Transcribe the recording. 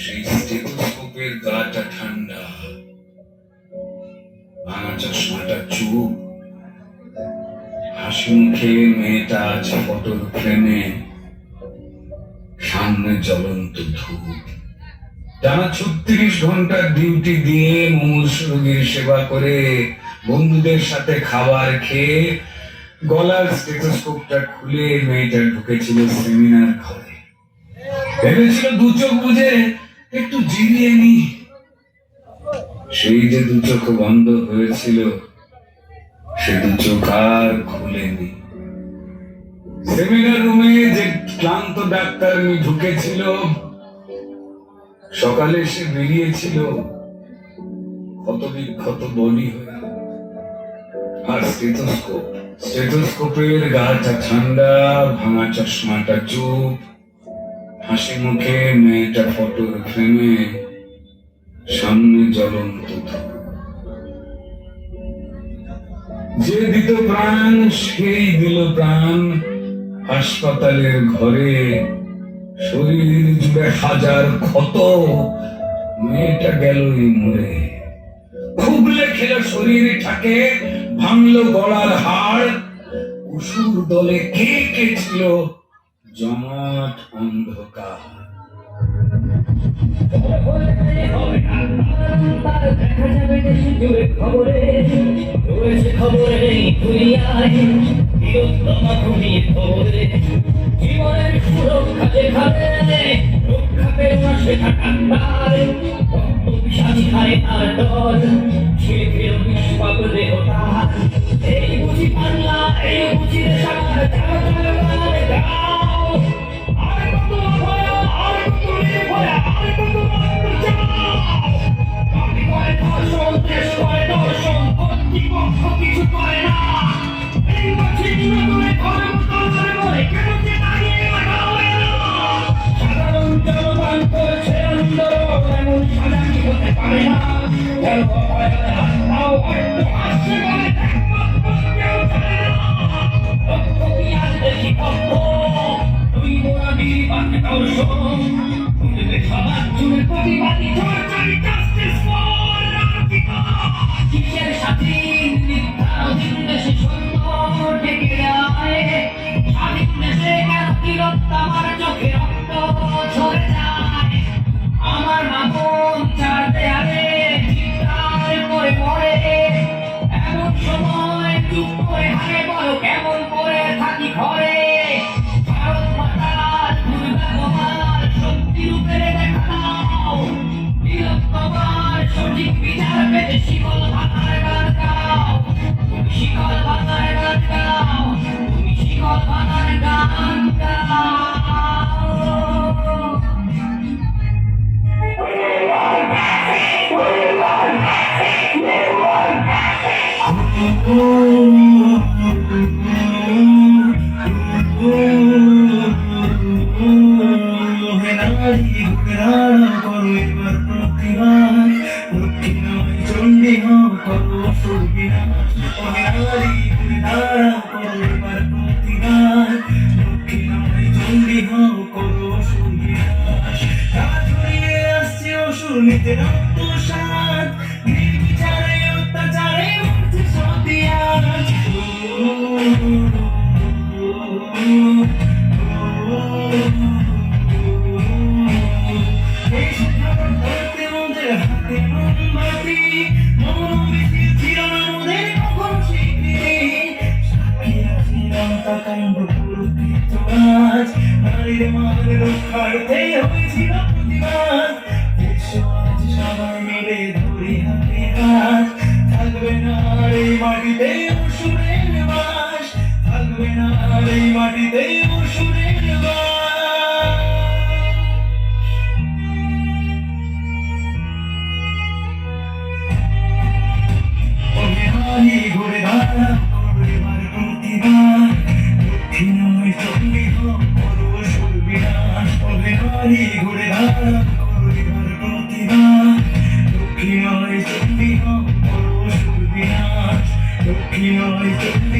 সেই স্টেথোস্কোপের গাটা ঠান্ডা, ভাঙা চশমাটা চুপ, হাসি মুখে মেয়েটা আছে ফটোর ফ্রেমে, সামনে জ্বলন্ত ধূপ। টানা 36 ঘন্টার ডিউটি দিয়ে মুমূর্ষু রোগীর সেবা করে বন্ধুদের সাথে খাবার খেয়ে গলার স্টেথোস্কোপটা খুলে মেয়েটা ঢুকেছিল সেমিনার ঘরে। ভেবেছিল দু চোখ বুঝে একটু জিরিয়ে নি। সেই যে দু চোখ বন্ধ হয়েছিল, সে দু চোখ আর খুলেনি। সেমিনার রুমে যে ক্লান্ত ডাক্তার ঢুকেছিল, সকালে সে বেরিয়েছিল ক্ষত বিক্ষত বডি হয়ে। আর স্টেথোস্কোপের গাটা ঠান্ডা, ভাঙা চশমাটা চুপ, হাসি মুখে মেয়েটা ফটোর ফ্রেমে, সামনে জ্বলন্ত ধূপ। যে দিত প্রাণ সেই দিল প্রাণ হাসপাতালের ঘরে। শরীর জুড়ে হাজার ক্ষত, মেয়েটা গেলই মরে। খুবলে খেল শরীরটাকে, ভাঙলো গলার হাড়। অসুর দলে কে কে ছিল জমাট অন্ধকার। জীবনের সুরক্ষা যেখানে রক্ষা পেল না সেখানকার বিশ্বাসী হারে তার দল ছিঁড়ে ফেল নিষ্পাপ দেহটা। এই বুঝি পাল্লা, এই বুঝি রেশার যাও। আর কত ভয়, আর কত ভয়, আর কত পাপি করে ধর্ষণ, দেশ করে দর্শন, কর্তৃপক্ষ কিছু করে না। এই বুঝি করে ঘরে মতো করে কেন যে দাঁড়িয়ে রাখা হয় না। সাধারণ জনগণ করছে আন্দোলন, এমন সাজা কি হতে পারে না। আসছে বলে কেউ জানে না। লক্ষ কি আর দেখি পক্ষ, তুই মোরা নির্বাচে দর্শন, তুলবে সবার চুলে প্রতিবাদী সরকারি জাস্টিস ফর রাধিকা। কিসের স্বাধীন মিথ্যাধীন দেশে সুন্দর ঢেকে যায়। স্বাধীন দেশে কেন তিরস্তা আমার চোখে রক্ত ঝরে যায়। আমার মা বোন চার দেয়ালে চিৎকার করে পড়ে। এমন সময় চুপ করে হারে বলো কেমন করে থাকি ঘরে। ভারত মাতার দুর্ব্যবহার সত্যি রূপে দেখা দাও। বীরত্ববার সঠিক বিচার পেতে শিকল ভাঙার গান গাও। তুমি শিকল ভাঙার গান গাও, তুমি শিকল ভাঙার গান গাও। রক্ষার্থে হয়েছিল প্রতিবাদ। এই মাটিতে অসুরের বাস। অভিমানী ঘুরে দাঁড়া করবার প্রতিবাদ, দক্ষিণায় চণ্ডী হোক করো সুরবিনাশ। অভিমানী ঘুরে দাঁড়া করবার প্রতিবাদ, দক্ষিণায় চণ্ডী হোক করো সুরবিনাশ। দক্ষিণায় চণ্ডী